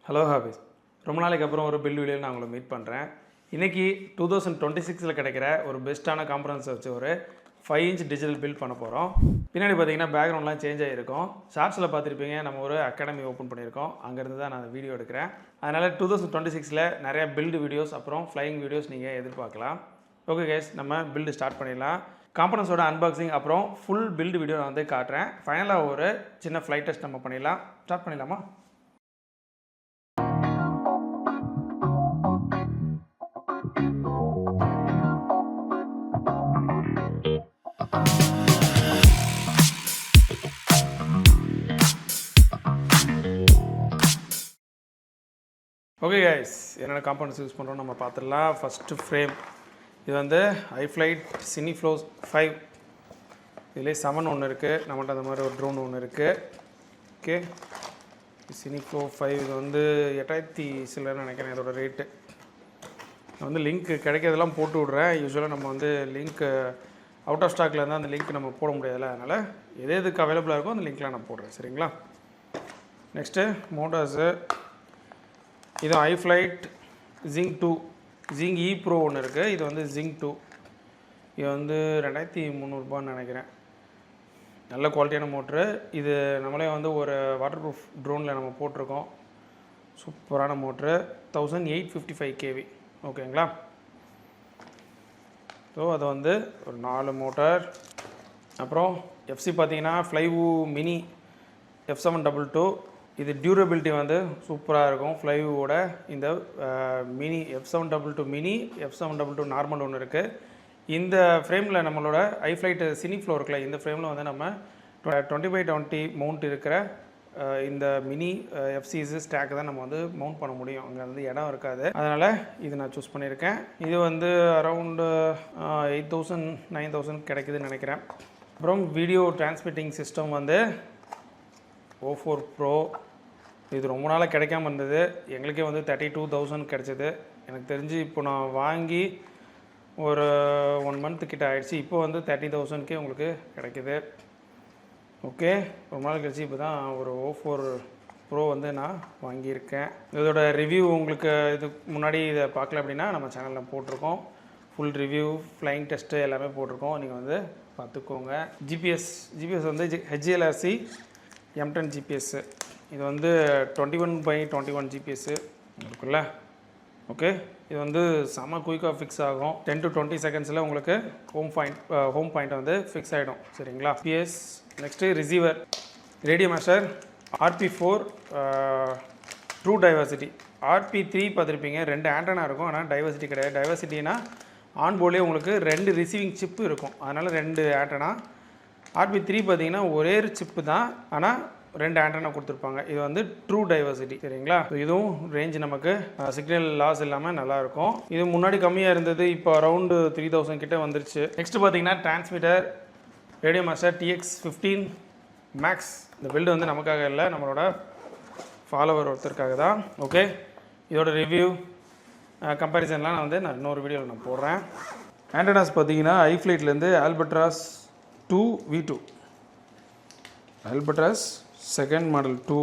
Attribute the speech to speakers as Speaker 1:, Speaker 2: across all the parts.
Speaker 1: Hello Hafiz, ரொம்ப நாளைக்கு அப்புறம் ஒரு பில்ட் வீடியோவில் நான் உங்களை மீட் பண்ணுறேன். இன்றைக்கி 2026 கிடைக்கிற ஒரு பெஸ்ட்டான காம்பரன்ஸ் வச்சு ஒரு 5 இன்ச் டிஜிட்டல் பில்ட் பண்ண போகிறோம். பின்னாடி பார்த்தீங்கன்னா பேக்ரவுண்ட்லாம் சேஞ்ச் ஆகிருக்கும். ஷார்ட்ஸில் பார்த்துருப்பீங்க, நம்ம ஒரு அகாடமி ஓப்பன் பண்ணியிருக்கோம். அங்கேருந்து தான் நான் வீடியோ எடுக்கிறேன். அதனால் 2026 நிறைய பில்டு வீடியோஸ் அப்புறம் ஃப்ளைங் வீடியோஸ் நீங்கள் எதிர்பார்க்கலாம். ஓகே கைஸ், நம்ம பில்டு ஸ்டார்ட் பண்ணிடலாம். காம்பனன்ஸோட அன்பாக்சிங் அப்புறம் ஃபுல் பில்டு வீடியோ நான் வந்து காட்டுறேன். ஃபைனலாக ஒரு சின்ன ஃப்ளைட் டெஸ்ட் நம்ம பண்ணிடலாம். ஸ்டார்ட் பண்ணிடலாமா? ஓகே கைஸ், என்னென்ன காம்பனன்ட்ஸ் யூஸ் பண்ணுறோம் நம்ம பார்த்துடலாம். ஃபஸ்ட்டு ஃப்ரேம், இது வந்து iFlight Cineflow 5. இதிலே 7 ஒன்று இருக்குது, நம்மகிட்ட அந்த மாதிரி ஒரு ட்ரோன் ஒன்று இருக்குது. ஓகே, Cineflow 5 இது வந்து 8000 சில்லர்னு நினைக்கிறேன் இதோட ரேட்டு. நான் வந்து லிங்க் கிடைக்கிறதெல்லாம் போட்டு விட்றேன். யூஸ்வலாக நம்ம வந்து லிங்க் அவுட் ஆஃப் ஸ்டாக்கில் இருந்தால் அந்த லிங்க் நம்ம போட முடியாதுல்ல, அதனால் எதுக்கு அவைலபிளாக இருக்கோ அந்த லிங்க்லாம் நான் போடுறேன். சரிங்களா? நெக்ஸ்ட்டு மோட்டார்ஸு, இது iFlight Zing 2 Zing E Pro ஒன்று இருக்குது. இது வந்து Zing 2, இது வந்து 2300 நினைக்கிறேன். நல்ல குவாலிட்டியான மோட்ரு. இது நம்மளே வந்து ஒரு வாட்டர் ப்ரூஃப் ட்ரோனில் நம்ம போட்டிருக்கோம். சூப்பரான மோட்ரு. 1855 kV. ஓகேங்களா? ஸோ அது வந்து ஒரு 4 மோட்டார். அப்புறம் எஃப்சி பார்த்தீங்கன்னா ஃப்ளைவூ மினி F722. இது டியூரபிலிட்டி வந்து சூப்பராக இருக்கும். ஃப்ளைவோட இந்த mini F722 mini F722 normal ஒன்று இருக்குது. இந்த ஃப்ரேமில் நம்மளோட iFlight Cineflow இருக்குல்ல, இந்த ஃப்ரேமில் வந்து நம்ம 20x20 மவுண்ட் இருக்கிற இந்த மினி எஃப்சிஸ் ஸ்டாக் தான் நம்ம வந்து மவுண்ட் பண்ண முடியும். அங்கே வந்து இடம் இருக்காது, அதனால் இது நான் சூஸ் பண்ணியிருக்கேன். இது வந்து அரவுண்டு 8000 9000 கிடைக்குதுன்னு நினைக்கிறேன். அப்புறம் வீடியோ டிரான்ஸ்மிட்டிங் சிஸ்டம் வந்து O4 Pro. இது ரொம்ப நாளாக கிடைக்காம இருந்தது. எங்களுக்கே வந்து 32,000 கிடச்சிது. எனக்கு தெரிஞ்சு இப்போ நான் வாங்கி ஒரு 1 மந்த் கிட்ட ஆகிடுச்சு. இப்போ வந்து 30,000க்கே உங்களுக்கு கிடைக்கிது. ஓகே, ரொம்ப நாள் கழிச்சு இப்போ தான் ஒரு O4 Pro வந்து நான் வாங்கியிருக்கேன். இதோட ரிவ்யூ உங்களுக்கு இதுக்கு முன்னாடி இதை பார்க்கல அப்படின்னா நம்ம சேனலில் போட்டிருக்கோம். ஃபுல் ரிவ்யூ, ஃப்ளைங் டெஸ்ட்டு எல்லாமே போட்டிருக்கோம். நீங்கள் வந்து பார்த்துக்கோங்க. ஜிபிஎஸ் வந்து HLRC M10 GPS. இது வந்து 21x21 GPS இருக்குல்ல. ஓகே, இது வந்து செம குயிக்காக ஃபிக்ஸ் ஆகும். 10 to 20 செகண்ட்ஸில் உங்களுக்கு ஹோம் பாயிண்ட் வந்து ஃபிக்ஸ் ஆகிடும். சரிங்களா? PS. Next receiver, radio master RP4 true diversity. RP3 பார்த்துருப்பீங்க, 2 ஆண்டனா இருக்கும், ஆனால் டைவர்சிட்டி கிடையாது. டைவர்சிட்டினா ஆன்போர்ட்லேயே உங்களுக்கு 2 ரிசீவிங் சிப்பு இருக்கும், அதனால் 2 ஆண்டனா. RP3 பார்த்தீங்கன்னா ஒரே சிப்பு தான், ஆனால் 2 ஆண்டனா கொடுத்துருப்பாங்க. இது வந்து ட்ரூ டைவர்சிட்டி. சரிங்களா? இதுவும் ரேஞ்ச் நமக்கு சிக்னல் லாஸ் இல்லாமல் நல்லாயிருக்கும். இது முன்னாடி கம்மியாக இருந்தது, இப்போ அரௌண்டு 3000 கிட்ட வந்துருச்சு. நெக்ஸ்ட் பார்த்தீங்கன்னா transmitter, radio master TX15 Max. இந்த பில்டு வந்து நமக்காக இல்லை, நம்மளோட ஃபாலோவர் ஒருத்தருக்காக தான். ஓகே, இதோட ரிவ்யூ கம்பேரிசன்லாம் நான் இன்னொரு வீடியோவில் நான் போடுறேன். ஆண்டனாஸ் பார்த்தீங்கன்னா iFlightலேருந்து Albatros 2 V2, Albatros second model 2.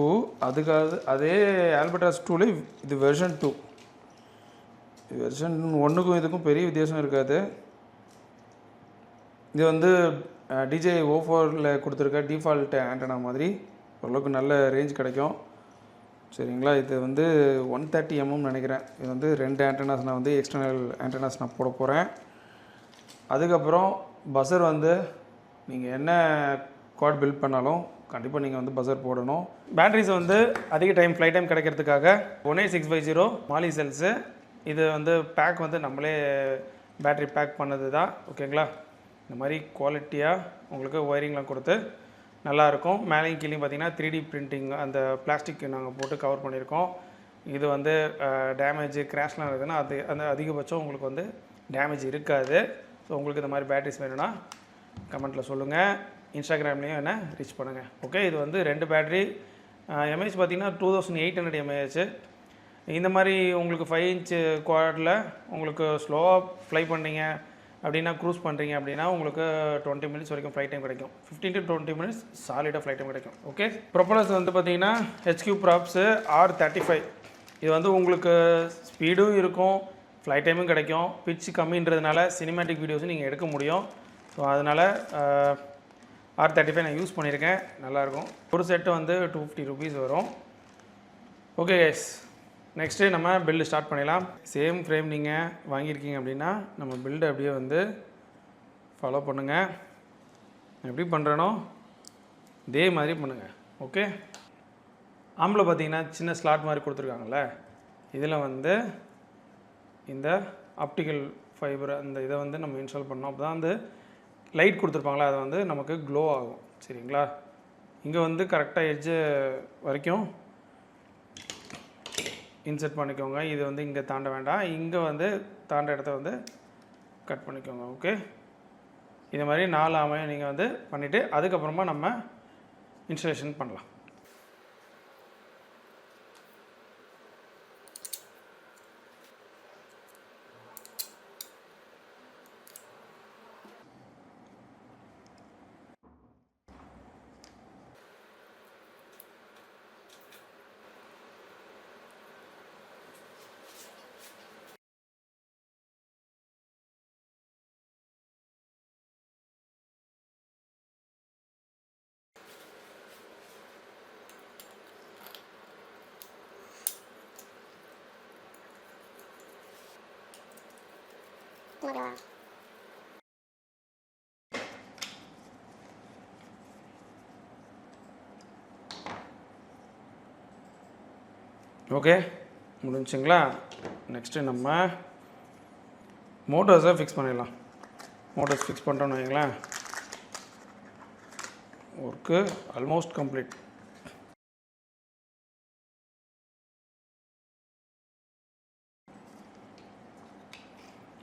Speaker 1: அதுக்காக அதே Albatros 2ல இது வெர்ஷன் 2. வெர்ஷன் 1க்கும் இதுக்கும் பெரிய வித்தியாசம் இருக்காது. இது வந்து DJI O4ல் கொடுத்துருக்க டிஃபால்ட் ஆண்டனா மாதிரி ஓரளவுக்கு நல்ல ரேஞ்ச் கிடைக்கும். சரிங்களா? இது வந்து 130 mm நினைக்கிறேன். இது வந்து 2 ஆண்டனாஸ் நான் வந்து எக்ஸ்டர்னல் ஆண்டனாஸ் நான் போட போகிறேன். அதுக்கப்புறம் பஸர் வந்து நீங்கள் என்ன குவாட் பில்ட் பண்ணாலும் கண்டிப்பாக நீங்கள் வந்து பஸர் போடணும். பேட்டரிஸ் வந்து அதிக ஃப்ளைட் டைம் கிடைக்கிறதுக்காக 18650 மாலி செல்ஸு. இது வந்து பேக் வந்து நம்மளே பேட்டரி பேக் பண்ணது தான். ஓகேங்களா? இந்த மாதிரி குவாலிட்டியாக உங்களுக்கு ஒயரிங்லாம் கொடுத்து நல்லாயிருக்கும். மேலேயும் கீழேயும் பார்த்தீங்கன்னா 3D பிரிண்டிங் அந்த பிளாஸ்டிக் நாங்கள் போட்டு கவர் பண்ணியிருக்கோம். இது வந்து டேமேஜ் கிராஷ்லாம் இருக்குதுன்னா அது அந்த அதிகபட்சம் உங்களுக்கு வந்து டேமேஜ் இருக்காது. ஸோ உங்களுக்கு இந்த மாதிரி பேட்டரிஸ் வேணும்னா கமெண்ட்டில் சொல்லுங்கள். இன்ஸ்டாகிராம்லேயும் என்ன ரீச் பண்ணுங்கள். ஓகே, இது வந்து 2 பேட்டரி. எம்ஏஹெச் பார்த்தீங்கன்னா 2800 mAh. இந்த மாதிரி உங்களுக்கு 5 இன்ச் குவாடில் உங்களுக்கு ஸ்லோவாக ஃப்ளை பண்ணிங்க அப்படின்னா, க்ரூஸ் பண்ணுறீங்க அப்படின்னா உங்களுக்கு 20 மினிட்ஸ் வரைக்கும் ஃப்ளைட் டைம் கிடைக்கும். 15 to 20 மினிட்ஸ் சாலிடாக ஃப்ளைட் டைம் கிடைக்கும். ஓகே, ப்ரொப்பலர்ஸ் வந்து பார்த்தீங்கன்னா HQ ப்ராப்ஸு R35 இது வந்து உங்களுக்கு ஸ்பீடும் இருக்கும், ஃப்ளைட் டைமும் கிடைக்கும். பிட்ச் கம்மின்றதுனால சினிமேட்டிக் வீடியோஸும் நீங்கள் எடுக்க முடியும். ஸோ அதனால் R35 நான் யூஸ் பண்ணியிருக்கேன், நல்லாயிருக்கும். ஒரு செட்டு வந்து 250 rupees வரும். ஓகே கைஸ், நெக்ஸ்ட்டு நம்ம பில்டு ஸ்டார்ட் பண்ணிடலாம். சேம் ஃப்ரேம் நீங்கள் வாங்கியிருக்கீங்க அப்படின்னா நம்ம பில்டு அப்படியே வந்து ஃபாலோ பண்ணுங்கள். எப்படி பண்ணுறேனோ இதே மாதிரி பண்ணுங்கள். ஓகே, ஆம்பில் பார்த்தீங்கன்னா சின்ன ஸ்லாட் மாதிரி கொடுத்துருக்காங்கல்ல, இதில் வந்து இந்த ஆப்டிக்கல் ஃபைபர் அந்த இதை வந்து நம்ம இன்ஸ்டால் பண்ணோம். அப்போ தான் வந்து லைட் கொடுத்துருப்பாங்களா, அது வந்து நமக்கு க்ளோ ஆகும். சரிங்களா, இங்கே வந்து கரெக்டாக எட்ஜு வரைக்கும் இன்சர்ட் பண்ணிக்கோங்க. இது வந்து இங்கே தாண்ட வேண்டாம், இங்கே வந்து தாண்ட இடத்த வந்து கட் பண்ணிக்கோங்க. ஓகே, இந்த மாதிரி 4 அமையும் நீங்கள் வந்து பண்ணிவிட்டு அதுக்கப்புறமா நம்ம இன்ஸ்டலேஷன் பண்ணலாம். ஓகே, முடிஞ்சுங்களா? நெக்ஸ்ட்டு நம்ம மோட்டர்ஸை ஃபிக்ஸ் பண்ணிடலாம். மோட்டர்ஸ் ஃபிக்ஸ் பண்ணிட்டோன்னு வைங்களேன், ஒர்க்கு ஆல்மோஸ்ட் கம்ப்ளீட்.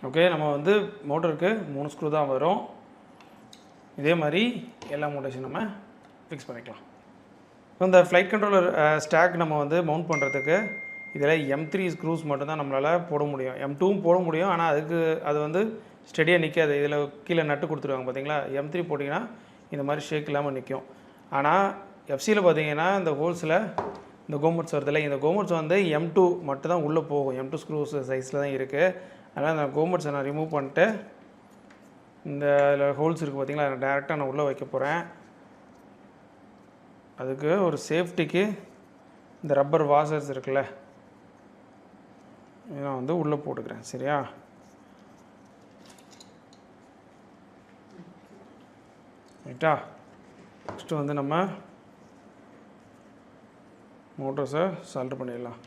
Speaker 1: ஓகே, நம்ம வந்து மோட்டருக்கு 3 ஸ்க்ரூ தான் வரும். இதே மாதிரி எல்லா மோட்டர்ஸையும் நம்ம ஃபிக்ஸ் பண்ணிக்கலாம். இந்த ஃப்ளைட் கண்ட்ரோலர் ஸ்டாக் நம்ம வந்து மவுண்ட் பண்ணுறதுக்கு இதில் M3 ஸ்க்ரூஸ் மட்டும்தான் நம்மளால் போட முடியும். M2வும் போட முடியும், ஆனால் அது வந்து ஸ்டெடியாக நிற்காது. இதில் கீழே நட்டு கொடுத்துருவாங்க பார்த்தீங்களா. M3 போட்டிங்கன்னா இந்த மாதிரி ஷேக் இல்லாமல் நிற்கும். ஆனால் எஃப்சியில் பார்த்தீங்கன்னா இந்த ஹோல்ஸில் இந்த கோமர்ட்ஸ் வருதில்ல, இந்த கோமர்ட்ஸ் வந்து M2 மட்டும் தான் உள்ளே போகும். M2 ஸ்க்ரூஸ் சைஸில் தான் இருக்குது. அதனால் அந்த கோமர்ட்ஸை நான் ரிமூவ் பண்ணிட்டு இந்த இதில் ஹோல்ஸ் இருக்குது பார்த்தீங்களா, அதை டேரெக்டாக நான் உள்ளே வைக்க போகிறேன். அதுக்கு ஒரு சேஃப்டிக்கு இந்த ரப்பர் வாஷர்ஸ் இருக்குல்ல, நான் வந்து உள்ளே போட்டுக்கிறேன். சரியா, ரைட்டா? நெக்ஸ்ட்டு வந்து நம்ம மோட்டர்ஸை சால்டர் பண்ணிடலாம்.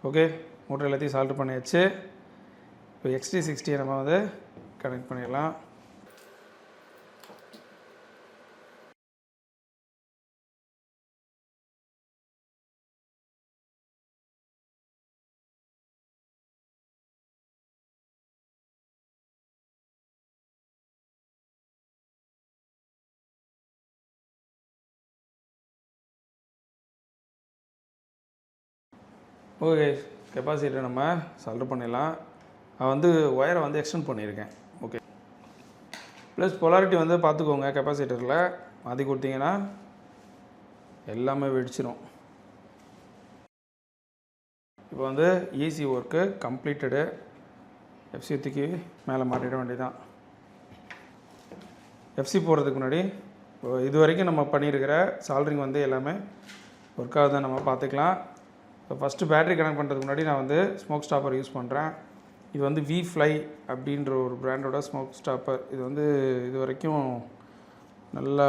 Speaker 1: ஓகே, மோட்டர் எல்லாத்தையும் சால்டர் பண்ணியாச்சு. இப்போ XT60 நம்ம வந்து கனெக்ட் பண்ணிடலாம். ஓகே, கெப்பாசிட்டரை நம்ம சால்டர் பண்ணிடலாம். நான் வந்து ஒயரை வந்து எக்ஸ்டெண்ட் பண்ணியிருக்கேன். ஓகே, ப்ளஸ் பொலாரிட்டி வந்து பார்த்துக்கோங்க. கெப்பாசிட்டரில் மாற்றி கொடுத்தீங்கன்னா எல்லாமே வெடிச்சிடும். இப்போ வந்து ஈஸி ஒர்க்கு கம்ப்ளீட்டடு. எஃப்சி தூக்கி மேலே மாட்டிட வேண்டியதான். எஃப்சி போடுறதுக்கு முன்னாடி இது வரைக்கும் நம்ம பண்ணியிருக்கிற சால்ட்ரிங் வந்து எல்லாமே ஒர்க் ஆகுதுன்னு நம்ம பார்த்துக்கலாம். இப்போ ஃபஸ்ட்டு பேட்டரி கனெக்ட் பண்ணுறதுக்கு முன்னாடி நான் வந்து ஸ்மோக் ஸ்டாப்பர் யூஸ் பண்ணுறேன். இது வந்து V-Fly அப்படின்ற ஒரு பிராண்டோட ஸ்மோக் ஸ்டாப்பர். இது வந்து இது வரைக்கும் நல்லா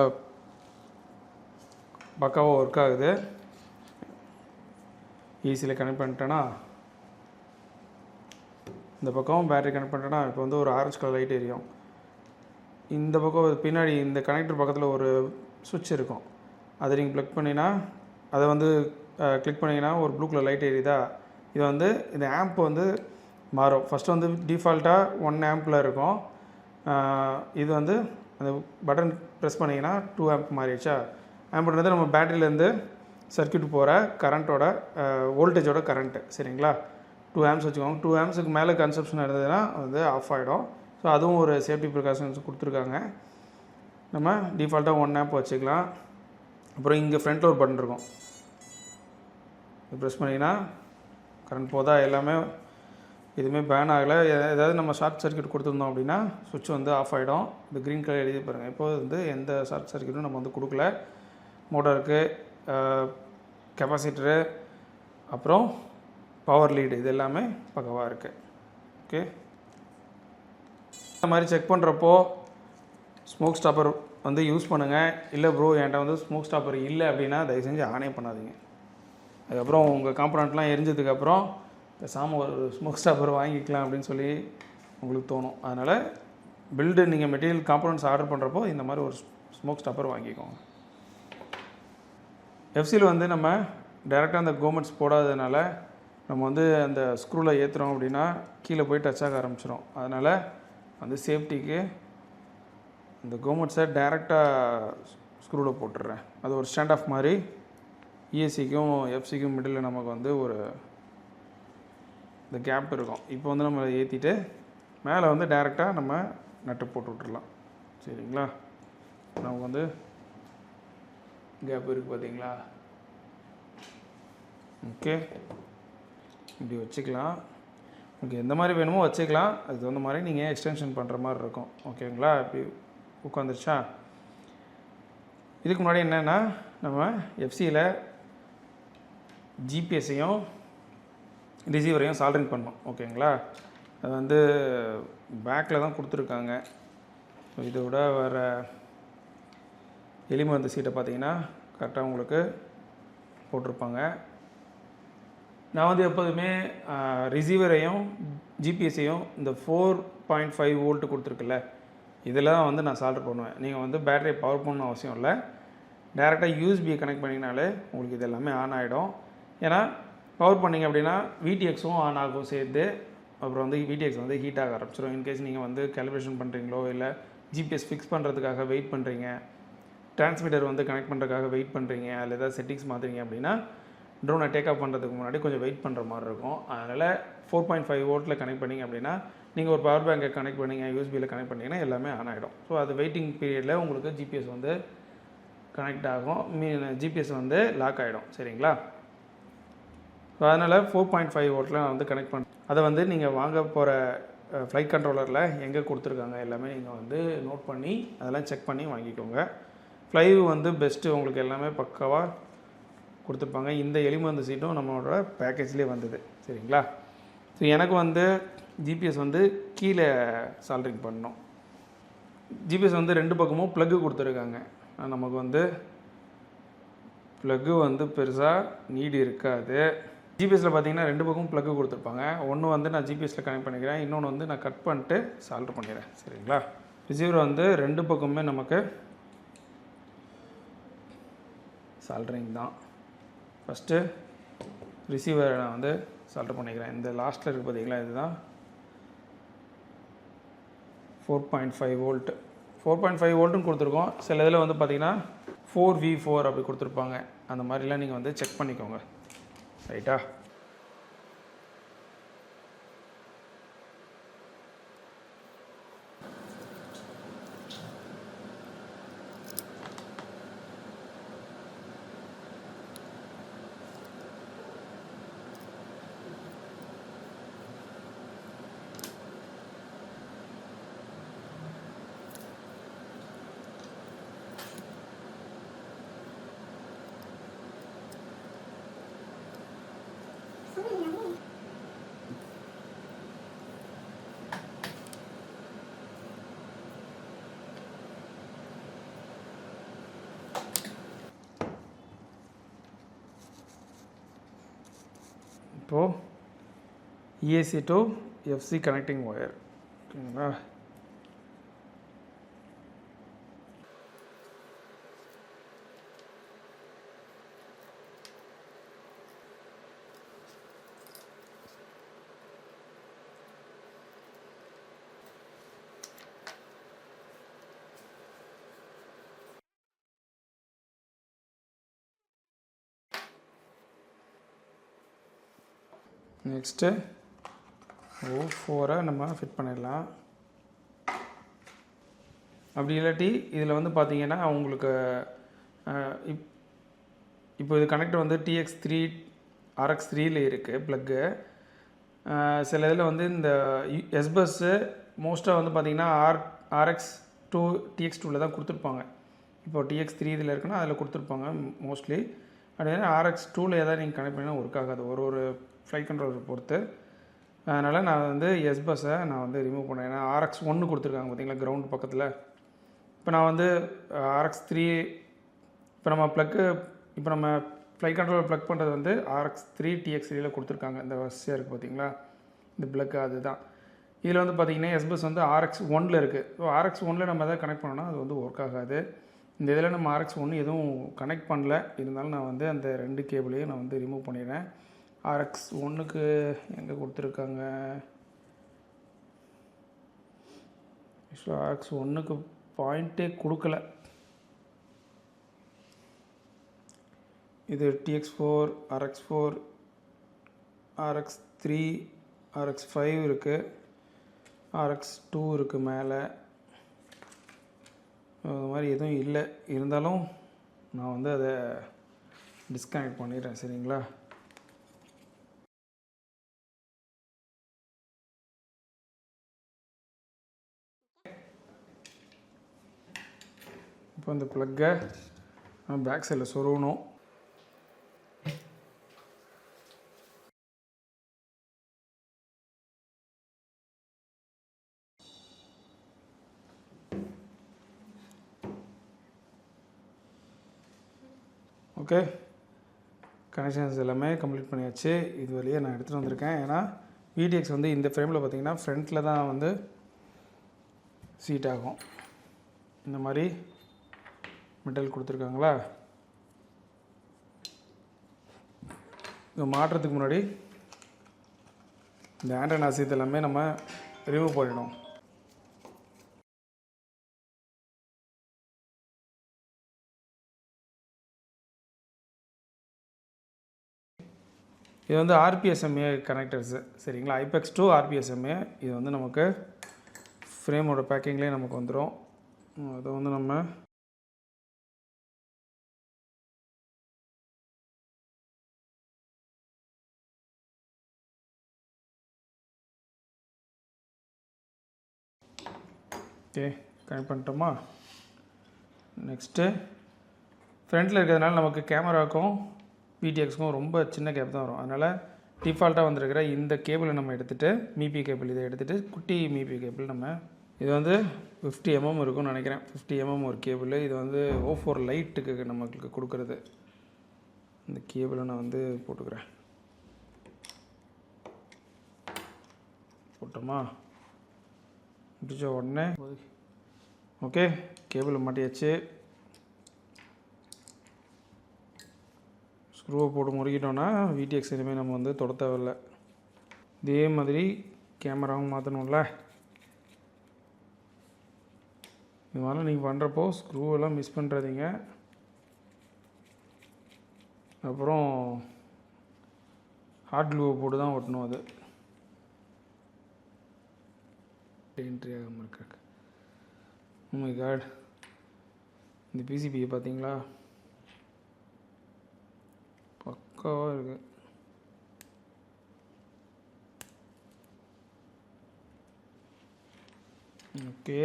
Speaker 1: பக்காவாக ஒர்க் ஆகுது. ஈஸியில் கனெக்ட் பண்ணிட்டேன்னா இந்த பக்கம் பேட்டரி கனெக்ட் பண்ணிட்டேன்னா இப்போ வந்து ஒரு ஆரஞ்சு கலர் லைட் எரியும். இந்த பக்கம் பின்னாடி இந்த கனெக்டர் பக்கத்தில் ஒரு சுவிட்ச் இருக்கும். அதை நீங்கள் ப்ளக் பண்ணினா அதை வந்து கிளிக் பண்ணிங்கன்னா ஒரு ப்ளூ கலர் லைட் எரியுதா. இது வந்து இந்த ஆம்ப் வந்து மாறும். ஃபஸ்ட்டு வந்து டிஃபால்ட்டாக 1 ஆம்பில் இருக்கும். இது வந்து அந்த பட்டன் ப்ரெஸ் பண்ணிங்கன்னா 2 ஆம்ப் மாறிடுச்சா. ஆம்ப்ன்றது நம்ம பேட்டரியிலேருந்து சர்க்யூட் போகிற கரண்ட்டோட வோல்டேஜோட கரண்ட்டு. சரிங்களா. 2 ஆம்ப்ஸ் வச்சுக்கோங்க. 2 ஆம்ப்ஸுக்கு மேலே கன்சப்ஷன் இருந்ததுன்னா வந்து ஆஃப் ஆகிடும். ஸோ அதுவும் ஒரு சேஃப்டி ப்ரிகாஷன்ஸ் கொடுத்துருக்காங்க. நம்ம டிஃபால்ட்டாக 1 ஆம்ப் வச்சுக்கலாம். அப்புறம் இங்கே ஃப்ரண்ட்டில் ஒரு பட்டன் இருக்கும். இது ப்ரெஸ் பண்ணிங்கன்னா கரண்ட் போதா. எல்லாமே எதுவுமே பேன் ஆகலை. ஏதாவது நம்ம ஷார்ட் சர்க்யூட் கொடுத்துருந்தோம் அப்படின்னா சுவிட்ச் வந்து ஆஃப் ஆகிடும். இந்த க்ரீன் கலர் எழுதி பாருங்கள். இப்போது வந்து எந்த ஷார்ட் சர்க்யூட்டும் நம்ம வந்து கொடுக்கல. மோட்டருக்கு கெப்பாசிட்டரு அப்புறம் பவர் லீடு இது எல்லாமே பக்கவாக இருக்குது. ஓகே, இந்த மாதிரி செக் பண்ணுறப்போ ஸ்மோக் ஸ்டாப்பர் வந்து யூஸ் பண்ணுங்கள். இல்லை ப்ரோ என்கிட்ட வந்து ஸ்மோக் ஸ்டாப்பர் இல்லை அப்படின்னா தயவு செஞ்சு ஆனே பண்ணாதீங்க. அதுக்கப்புறம் உங்கள் காம்பனண்ட்லாம் எரிஞ்சதுக்கப்புறம் பேசாமல் ஒரு ஸ்மோக் ஸ்டாப்பர் வாங்கிக்கலாம் அப்படின்னு சொல்லி உங்களுக்கு தோணும். அதனால் பில்டு நீங்கள் மெட்டீரியல் காம்பனண்ட்ஸ் ஆர்டர் பண்ணுறப்போ இந்த மாதிரி ஒரு ஸ்மோக் ஸ்டாப்பர் வாங்கிக்கோங்க. எஃப்சியில் வந்து நம்ம டைரெக்டாக அந்த கோமெண்ட்ஸ் போடாததுனால நம்ம வந்து அந்த ஸ்க்ரூவில் ஏற்றுறோம் அப்படின்னா கீழே போய் டச் ஆக ஆரம்பிச்சிடும். அதனால் வந்து சேஃப்டிக்கு இந்த கோமெண்ட்ஸை டைரெக்டாக ஸ்க்ரூவில் போட்டுடுறேன். அது ஒரு ஸ்டாண்ட் ஆஃப் மாதிரி இஎஸ்சிக்கும் எஃப்சிக்கும் மிடில் நமக்கு வந்து ஒரு இந்த கேப் இருக்கும். இப்போ வந்து நம்ம ஏற்றிட்டு மேலே வந்து டைரெக்டாக நம்ம நட்டு போட்டு விட்டுடலாம். சரிங்களா. நமக்கு வந்து கேப் இருக்குது பார்த்தீங்களா. ஓகே, இப்படி வச்சுக்கலாம். ஓகே, எந்த மாதிரி வேணுமோ வச்சுக்கலாம். அதுக்கு தகுந்த மாதிரி நீங்கள் எக்ஸ்டென்ஷன் பண்ணுற மாதிரி இருக்கும். ஓகேங்களா. இப்படி உட்காந்துருச்சா. இதுக்கு முன்னாடி என்னென்னா நம்ம எஃப்சியில் ஜிபிஎஸ்ஸையும் ரிசீவரையும் சால்டரிங் பண்ணோம். ஓகேங்களா. அது வந்து பேக்கில் தான் கொடுத்துருக்காங்க. இதை விட வேறு எலிமெண்ட் சீட்டை பார்த்தீங்கன்னா கரெக்டாக உங்களுக்கு போட்டிருப்பாங்க. நான் வந்து எப்போதுமே ரிசீவரையும் ஜிபிஎஸ்ஸையும் இந்த 4.5 வோல்ட்டு கொடுத்துருக்குல்ல இதெல்லாம் வந்து நான் சால்டர் பண்ணுவேன். நீங்கள் வந்து பேட்டரியை பவர் பண்ணணும் அவசியம் இல்லை. டேரெக்டாக யூஎஸ்பியை கனெக்ட் பண்ணிங்கனாலே உங்களுக்கு இது எல்லாமே ஆன் ஆகிடும். ஏன்னா பவர் பண்ணிங்க அப்படின்னா விடிஎக்ஸும் ஆன் ஆகும் சேர்த்து. அப்புறம் வந்து விடிஎக்ஸ் வந்து ஹீட் ஆக ஆரம்பிச்சிடும். இன்கேஸ் நீங்கள் வந்து கேலிப்ரேஷன் பண்ணுறீங்களோ இல்லை ஜிபிஎஸ் ஃபிக்ஸ் பண்ணுறதுக்காக வெயிட் பண்ணுறீங்க, டிரான்ஸ்மிட்டர் வந்து கனெக்ட் பண்ணுறதுக்காக வெயிட் பண்ணுறீங்க, அதில் ஏதாவது செட்டிங்ஸ் மாற்றுறீங்க அப்படின்னா ட்ரோனை டேக் ஆஃப் பண்ணுறதுக்கு முன்னாடி கொஞ்சம் வெயிட் பண்ணுற மாதிரி இருக்கும். அதனால் 4.5 வோல்ட்டில் கனெக்ட் பண்ணிங்க அப்படின்னா நீங்கள் ஒரு பவர் பேங்கை கனெக்ட் பண்ணிங்க, யூஎஸ்பியில் கனெக்ட் பண்ணிங்கன்னா எல்லாமே ஆன் ஆகிடும். ஸோ அது வெயிட்டிங் பீரியடில் உங்களுக்கு ஜிபிஎஸ் வந்து கனெக்ட் ஆகும், ஜிபிஎஸ் வந்து லாக் ஆகிடும். சரிங்களா. ஸோ அதனால் 4.5 வோல்ட்டில் நான் வந்து கனெக்ட் பண்ணேன். அதை வந்து நீங்கள் வாங்க போகிற ஃப்ளைட் கண்ட்ரோலரில் எங்கே கொடுத்துருக்காங்க எல்லாமே நீங்கள் வந்து நோட் பண்ணி அதெல்லாம் செக் பண்ணி வாங்கிக்கோங்க. ஃப்ளைவ் வந்து பெஸ்ட்டு, உங்களுக்கு எல்லாமே பக்காவாக கொடுத்துருப்பாங்க. இந்த எலிமெண்ட் சீட்டும் நம்மளோட பேக்கேஜ்லேயே வந்தது. சரிங்களா. ஸோ எனக்கு வந்து ஜிபிஎஸ் வந்து கீழே சால்டரிங் பண்ணணும். ஜிபிஎஸ் வந்து 2 பக்கமும் ப்ளக்கு கொடுத்துருக்காங்க. நமக்கு வந்து ப்ளக்கு வந்து பெருசாக நீடு இருக்காது. ஜிபிஎஸ்சில் பார்த்தீங்கன்னா 2 பக்கமும் ப்ளக்கு கொடுத்துருப்பாங்க. ஒன்று வந்து நான் ஜிபிஎஸ்சில் கனெக்ட் பண்ணிக்கிறேன், இன்னொன்று வந்து நான் கட் பண்ணிட்டு சால்டர் பண்ணிடுறேன். சரிங்களா. ரிசீவர் வந்து 2 பக்கமுமே நமக்கு சால்டரிங் தான். ஃபஸ்ட்டு ரிசீவரை நான் வந்து சால்டர் பண்ணிக்கிறேன். இந்த லாஸ்ட்டில் இருக்குது பார்த்தீங்களா, இதுதான் 4.5 வோல்ட்டு. 4.5 வோல்ட்டுன்னு கொடுத்துருக்கோம். சில இதில் வந்து பார்த்தீங்கன்னா 4V4 அப்படி கொடுத்துருப்பாங்க. அந்த மாதிரிலாம் நீங்கள் வந்து செக் பண்ணிக்கோங்க. ரைட்டா. இப்போது EAC to FC connecting wire. ஓகேங்களா? நெக்ஸ்ட்டு O4 நம்ம ஃபிட் பண்ணிடலாம். அப்படி இல்லாட்டி இதில் வந்து பார்த்தீங்கன்னா உங்களுக்கு இப்போ இது கனெக்டர் வந்து TX3 RX3ல இருக்குது ப்ளக்கு. சில இதில் வந்து இந்த எஸ்பஸ்ஸு மோஸ்ட்டாக வந்து பார்த்திங்கன்னா RX2 TX2வில் தான் கொடுத்துருப்பாங்க. இப்போ TX3 இதில் இருக்குன்னா அதில் கொடுத்துருப்பாங்க மோஸ்ட்லி. அப்படின்னா RX2வில் எதாவது நீங்கள் கனெக்ட் பண்ணிங்கன்னா ஒர்க் ஆகாது, ஒரு ஃப்ளைட் கண்ட்ரோலர் பொறுத்து. அதனால் நான் வந்து எஸ்பஸ்ஸை நான் வந்து ரிமூவ் பண்ணேன். ஏன்னா RX1 கொடுத்துருக்காங்க பார்த்தீங்களா கிரவுண்ட் பக்கத்தில். இப்போ நான் வந்து RX3 இப்போ நம்ம ஃப்ளைட் கண்ட்ரோலர் ப்ளக் பண்ணுறது வந்து RX3 TX3யில் கொடுத்துருக்காங்க. இந்த வரிசையாக இருக்குது பார்த்தீங்களா, இந்த ப்ளக்கு அதுதான். இதில் வந்து பார்த்திங்கன்னா எஸ்பஸ் வந்து RX1ல் இருக்குது. ஸோ RX1ல் நம்ம எதாவது கனெக்ட் பண்ணோன்னா அது வந்து ஒர்க் ஆகாது. இந்த இதில் நம்ம RX1 எதுவும் கனெக்ட் பண்ணல, இருந்தாலும் நான் வந்து அந்த 2 கேபிளையும் நான் வந்து ரிமூவ் பண்ணிடுறேன். RX1க்கு எங்கே கொடுத்துருக்காங்க, ஸோ RX1க்கு பாயிண்ட்டே கொடுக்கல. இது TX4 RX4 RX3 RX5 இருக்குது, RX2 இருக்குது மேலே. அது மாதிரி எதுவும் இல்லை. இருந்தாலும் நான் வந்து அதை டிஸ்கனெக்ட் பண்ணிடுறேன். சரிங்களா? இப்போ இந்த ப்ளக்கை பேக் சைடில் சொருகணும். ஓகே, கனெக்ஷன்ஸ் எல்லாமே கம்ப்ளீட் பண்ணியாச்சு. இது வழியாக நான் எடுத்துகிட்டு வந்திருக்கேன். ஏன்னா VTX வந்து இந்த ஃப்ரேமில் பார்த்திங்கன்னா ஃப்ரண்ட்டில் தான் வந்து சீட் ஆகும். இந்த மாதிரி மெட்டல் கொடுத்துருக்காங்களா. இதை மாட்டுறதுக்கு முன்னாடி இந்த ஆண்டனா சீட் எல்லாமே நம்ம ரிமூவ் பண்ணிடணும். இது வந்து RPSMA கனெக்டர்ஸு. சரிங்களா? IPEX to RPSMA. இது வந்து நமக்கு ஃப்ரேமோட பேக்கிங்லேயே நமக்கு வந்துடும். அதை வந்து நம்ம ஓகே கனெக்ட் பண்ணிட்டோமா. நெக்ஸ்ட்டு ஃப்ரண்ட்டில் இருக்கிறதுனால நமக்கு கேமராவுக்கும் VTXக்கும் ரொம்ப சின்ன கேப் தான் வரும். அதனால் டிஃபால்ட்டாக வந்திருக்கிற இந்த கேபிளை நம்ம எடுத்துகிட்டு மீபி கேபிள் இதை எடுத்துகிட்டு குட்டி மீபி கேபிள் நம்ம இது வந்து 50 mm இருக்கும்னு நினைக்கிறேன். 50 mm ஒரு கேபிள். இது வந்து O4 லைட்டுக்கு நமக்கு கொடுக்குறது. இந்த கேபிளை நான் வந்து போட்டுக்கிறேன். போட்டோமா, முடிச்ச உடனே ஓகே கேபிள் மாட்டியாச்சு. ஸ்க்ரூவை போட்டு முறுக்கிட்டோன்னா VTX இனிமேல் நம்ம வந்து தொட தேவையில்லை. இதே மாதிரி கேமராவும் மாற்றணும்ல. இது மாதிரி நீங்கள் பண்ணுறப்போ ஸ்க்ரூவெல்லாம் மிஸ் பண்ணுறாதீங்க. அப்புறம் ஹாட் க்ளூவை போட்டு தான் ஒட்டணும். அது என்ட்ரி ஆகாமல் இருக்க. ஓ மை காட், இந்த PCBயை பார்த்தீங்களா, பக்காவாக இருக்குது. ஓகே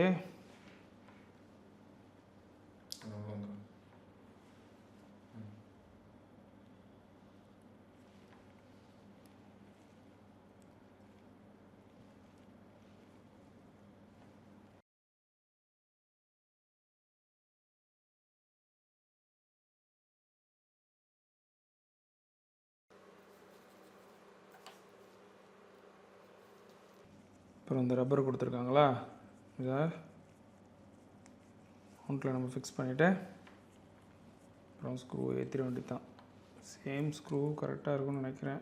Speaker 1: அப்புறம் இந்த ரப்பர் கொடுத்துருக்காங்களா, இதை மவுண்ட்டில் நம்ம ஃபிக்ஸ் பண்ணிவிட்டு அப்புறம் ஸ்க்ரூ ஏற்றிட வேண்டியது தான். சேம் ஸ்க்ரூ கரெக்டாக இருக்கும்னு நினைக்கிறேன்.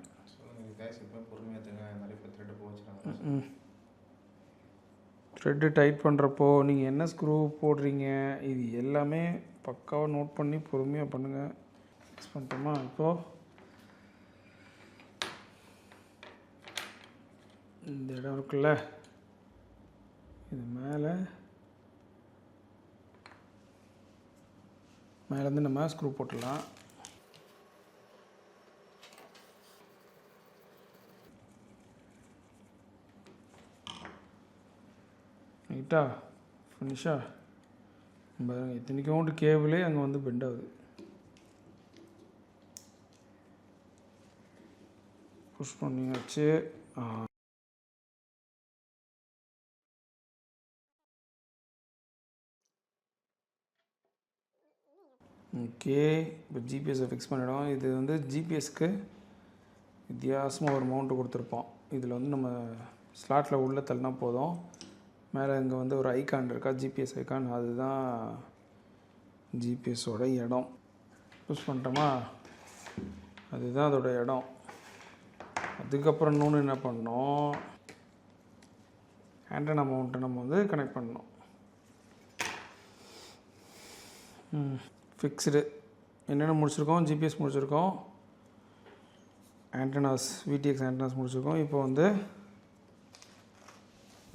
Speaker 1: த்ரெட்டு டைட் பண்ணுறப்போ நீங்கள் என்ன ஸ்க்ரூ போடுறீங்க இது எல்லாமே பக்காவாக நோட் பண்ணி பொறுமையாக பண்ணுங்கள். ஃபிக்ஸ் பண்ணிட்டோமா? இப்போது இந்த இடம் இருக்குல்ல, இது மேலேருந்து நம்ம ஸ்க்ரூ போட்டுடலாம். ரைட்டா, ஃபினிஷா. இத்தனைக்கும் கேபிளே அங்கே வந்து பெண்ட் ஆகுது. புஷ் பண்ணியாச்சு. ஓகே, இப்போ ஜிபிஎஸ்ஸை ஃபிக்ஸ் பண்ணிவிடும். இது வந்து ஜிபிஎஸ்க்கு வித்தியாசமாக ஒரு மவுண்ட்டு கொடுத்துருப்போம். இதில் வந்து நம்ம ஸ்லாட்டில் உள்ளே தள்ளினா போதும். மேலே இங்கே வந்து ஒரு ஐகான் இருக்கா, ஜிபிஎஸ் ஐகான், அதுதான் ஜிபிஎஸோட இடம். புஷ் பண்ணிட்டோமா? அதுதான் அதோட இடம். அதுக்கப்புறம் இன்னொன்று என்ன பண்ணோம், ஆண்டனா மவுண்ட்டை நம்ம வந்து கனெக்ட் பண்ணோம். ஃபிக்ஸ்டு என்னென்ன முடிச்சிருக்கோம், ஜிபிஎஸ் முடிச்சிருக்கோம், ஆண்டனாஸ் விடிஎக்ஸ் ஆண்டனாஸ் முடிச்சிருக்கோம். இப்போ வந்து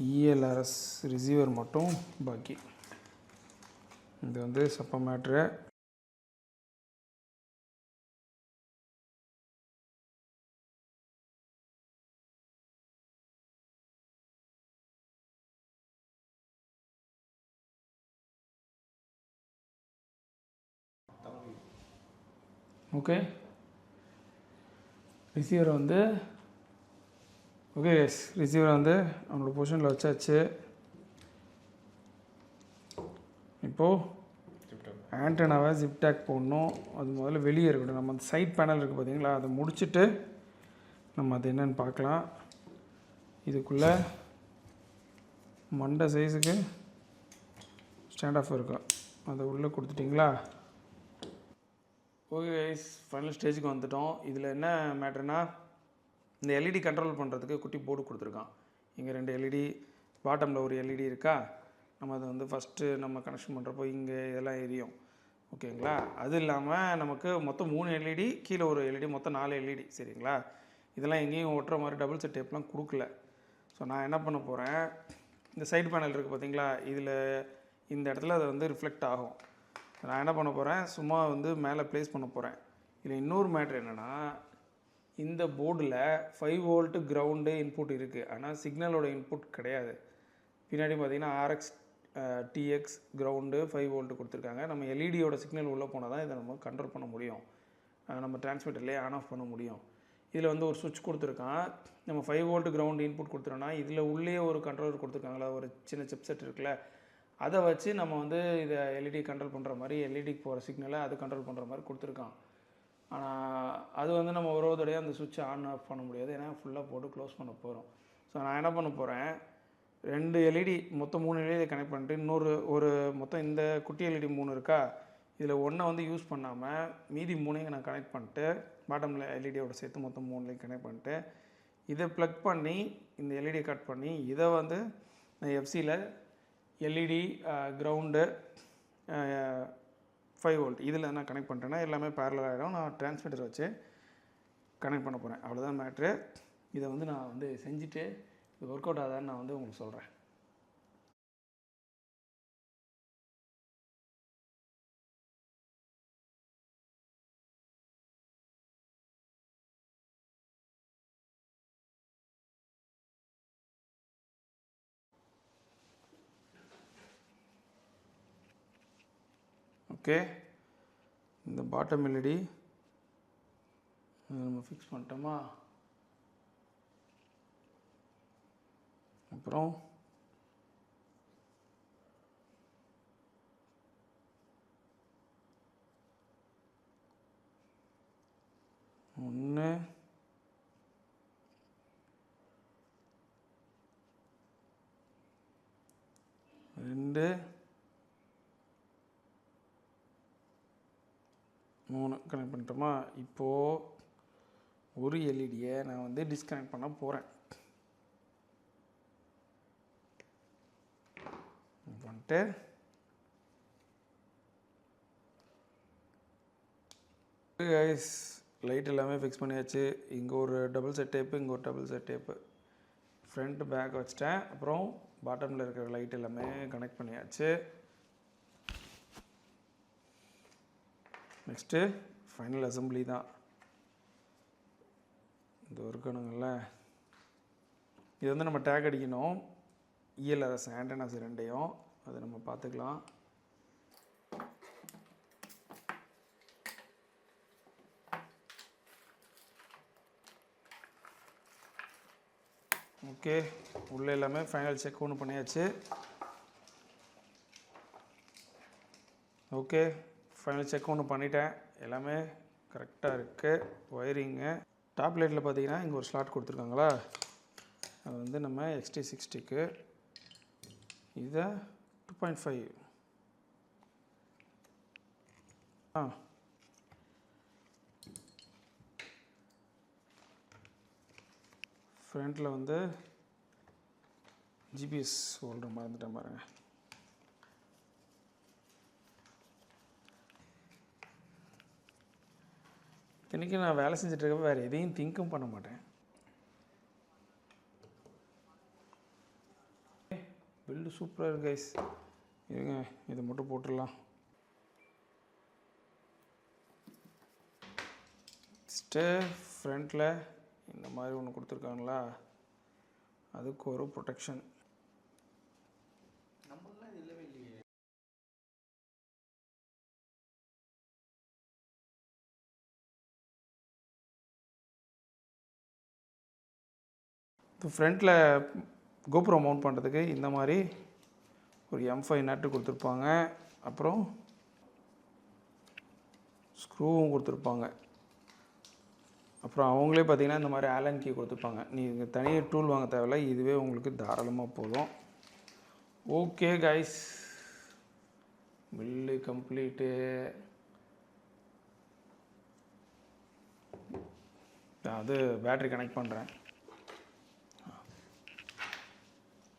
Speaker 1: இஎல்ஆர்எஸ் ரிசீவர் மட்டும் பாக்கி. இது வந்து சப்ப மேட்ரு. ஓகே, ரிசீவரை வந்து ரிசீவரை வந்து நம்மளோட பொசிஷனில் வச்சாச்சு. இப்போது ஆண்டனாவை ஜிப்டாக் போடணும். அது முதல்ல வெளியே இருக்கட்டும். நம்ம அந்த சைட் பேனல் இருக்குது பார்த்தீங்களா, அதை முடிச்சுட்டு நம்ம அது என்னென்னு பார்க்கலாம். இதுக்குள்ளே மண்டை சைஸுக்கு ஸ்டாண்ட் ஆஃப் இருக்கும், அதை உள்ளே கொடுத்துட்டிங்களா? ஓகே கைஸ், ஃபைனல் ஸ்டேஜுக்கு வந்துட்டோம். இதில் என்ன மேட்டர்னா, இந்த எல்இடி கண்ட்ரோல் பண்ணுறதுக்கு குட்டி போர்டு கொடுத்துருக்கான். இங்கே 2 எல்இடி, பாட்டமில் ஒரு எல்இடி இருக்கா. நம்ம அதை வந்து ஃபஸ்ட்டு நம்ம கனெக்ஷன் பண்ணுறப்போ இங்கே இதெல்லாம் எரியும். ஓகேங்களா? அது இல்லாமல் நமக்கு மொத்தம் 3 எல்இடி, கீழே ஒரு எல்இடி, மொத்தம் 4 எல்இடி. சரிங்களா? இதெல்லாம் எங்கேயும் ஒட்டுற மாதிரி டபுள் செட் டேப்லாம் கொடுக்கல. ஸோ நான் என்ன பண்ண போகிறேன், இந்த சைடு பேனல் இருக்குது பார்த்தீங்களா, இதில் இந்த இடத்துல அது வந்து ரிஃப்ளெக்ட் ஆகும். நான் என்ன பண்ண போகிறேன், சும்மா வந்து மேலே ப்ளேஸ் பண்ண போகிறேன். இதில் இன்னொரு மேட்ரு என்னென்னா, இந்த போர்டில் 5 வோல்ட்டு கிரவுண்டு இன்புட் இருக்குது, ஆனால் சிக்னலோட இன்புட் கிடையாது. பின்னாடி பார்த்திங்கன்னா ஆர்எக்ஸ் டிஎக்ஸ் கிரவுண்டு 5 வோல்ட்டு கொடுத்துருக்காங்க. நம்ம எல்இடியோட சிக்னல் உள்ளே போனால் தான் இதை நம்ம கண்ட்ரோல் பண்ண முடியும், நம்ம டிரான்ஸ்மிட்டர்லேயே ஆன் ஆஃப் பண்ண முடியும். இதில் வந்து ஒரு சுவிட்ச் கொடுத்துருக்கான். நம்ம 5 வோல்ட்டு கிரவுண்டு இன்புட் கொடுத்துட்டோன்னா இதில் உள்ளே ஒரு கண்ட்ரோலர் கொடுத்துருக்காங்களா, ஒரு சின்ன சிப்செட் இருக்குல்ல, அதை வச்சு நம்ம வந்து இதை எல்இடி கண்ட்ரோல் பண்ணுற மாதிரி, எல்இடிக்கு போகிற சிக்னலை அது கண்ட்ரோல் பண்ணுற மாதிரி கொடுத்துருக்கான். ஆனால் அது வந்து நம்ம ஒரு தடையாக அந்த சுவிட்சை ஆன் ஆஃப் பண்ண முடியாது, ஏன்னா ஃபுல்லாக போட்டு க்ளோஸ் பண்ண போகிறோம். ஸோ நான் என்ன பண்ண போகிறேன், 2 எல்இடி, மொத்தம் 3 எல்இடி கனெக்ட் பண்ணிட்டு, இன்னொரு மொத்தம் இந்த குட்டி எல்இடி 3 இருக்கா, இதில் ஒன்றை வந்து யூஸ் பண்ணாமல் மீதி 3ஐயும் நான் கனெக்ட் பண்ணிட்டு, பாட்டமில் எல்இடியோட சேர்த்து மொத்தம் 3லையும் கனெக்ட் பண்ணிட்டு, இதை ப்ளக் பண்ணி இந்த எல்இடியை கட் பண்ணி இதை வந்து நான் எஃப்சியில் எல்இடி கிரவுண்டு 5 வோல்ட் இதில் நான் கனெக்ட் பண்ணிட்டேன்னா எல்லாமே பேரலல் ஆகிடும். நான் டிரான்ஸ்மிட்டர் வச்சு கனெக்ட் பண்ண போகிறேன். அவ்வளோதான் மேட்ரு. இதை வந்து நான் வந்து செஞ்சுட்டு இது ஒர்க் அவுட் ஆகுதான்னு நான் வந்து உங்களுக்கு சொல்கிறேன். ஓகே, இந்த பாட்டம் எல்இடி நம்ம ஃபிக்ஸ் பண்ணிட்டோமா. அப்புறம் ஒன்று, 2 3 கனெக்ட் பண்ணிட்டோமா? இப்போது ஒரு எல்இடியை நான் வந்து டிஸ்கனெக்ட் பண்ண போகிறேன். பண்ணிட்டு கைஸ் லைட் எல்லாமே ஃபிக்ஸ் பண்ணியாச்சு. இங்கே ஒரு டபுள் செட் டேப்பு, இங்கே ஒரு double set tape, front back வச்சிட்டேன். அப்புறம் பாட்டமில் இருக்கிற லைட் எல்லாமே கனெக்ட் பண்ணியாச்சு. நெக்ஸ்ட்டு ஃபைனல் அசம்பிளி தான். இது இருக்கணுங்கள, இது வந்து நம்ம டேக் அடிக்கணும். இஎல்ஆர்எஸ் ஆண்டனாஸ் 2யும் அதை நம்ம பார்த்துக்கலாம். ஓகே, உள்ளே எல்லாமே ஃபைனல் செக் ஒன்று பண்ணியாச்சு. ஓகே, ஃபைனல் செக் ஒன்று பண்ணிட்டேன். எல்லாமே கரெக்டாக இருக்குது. ஒயரிங்கு டாப் லைட்டில் பார்த்தீங்கன்னா இங்கே ஒரு ஸ்லாட் கொடுத்துருக்காங்களா, அது வந்து நம்ம XT60க்கு. இதை 2.5 ஃப்ரண்ட்டில் வந்து ஜிபிஎஸ் ஹோல்டர் மறந்துட்டேன் பாருங்கள். இன்றைக்கி நான் வேலை செஞ்சிட்ருக்கப்ப வேறு எதையும் திங்க்கும் பண்ண மாட்டேன். பில்டு சூப்பராக இருக்கு கைஸ். இருங்க, இதை மட்டும் போட்டுடலாம். ஃப்ரண்ட்டில் இந்த மாதிரி ஒன்று கொடுத்துருக்காங்களா, அதுக்கு ஒரு ப்ரொடெக்ஷன். நம்மளாம் இல்லவே இல்லையே. இது ஃப்ரண்ட்டில் கோபுரம் மவுண்ட் பண்ணுறதுக்கு இந்த மாதிரி ஒரு M5 நட்டு கொடுத்துருப்பாங்க. அப்புறம் ஸ்க்ரூவும் கொடுத்துருப்பாங்க. அப்புறம் அவங்களே பார்த்திங்கன்னா இந்த மாதிரி ஆலன் கீ கொடுத்துருப்பாங்க. நீங்கள் தனியாக டூல் வாங்க தேவையில்ல, இதுவே உங்களுக்கு தாராளமாக போதும். Okay guys, bill complete. அது பேட்ரி கனெக்ட் பண்ணுறேன்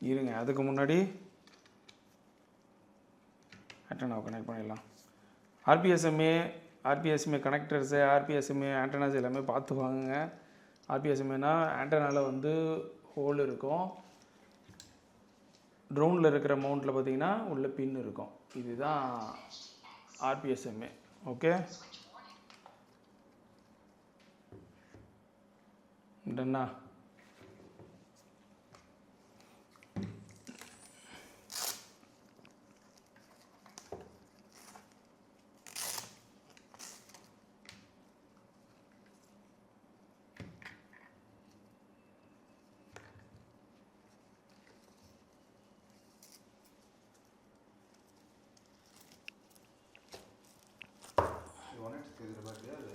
Speaker 1: இருங்க. அதுக்கு முன்னாடி ஆண்டனாவை கனெக்ட் பண்ணிடலாம். ஆர்பிஎஸ்எம்ஏ கனெக்டர்ஸு, ஆர்பிஎஸ்எம்ஏ ஆண்டனாஸ் எல்லாமே பார்த்து வாங்குங்க. ஆர்பிஎஸ்எம்ஏனா ஆண்டனாவில் வந்து ஹோல் இருக்கும். ட்ரோனில் இருக்கிற மவுண்ட்டில் பார்த்தீங்கன்னா உள்ள பின் இருக்கும். இதுதான் ஆர்பிஎஸ்எம்ஏ. ஓகே, டன்னா.
Speaker 2: ஒன் எக்ஸ் கேட்குற பாட்டியா அது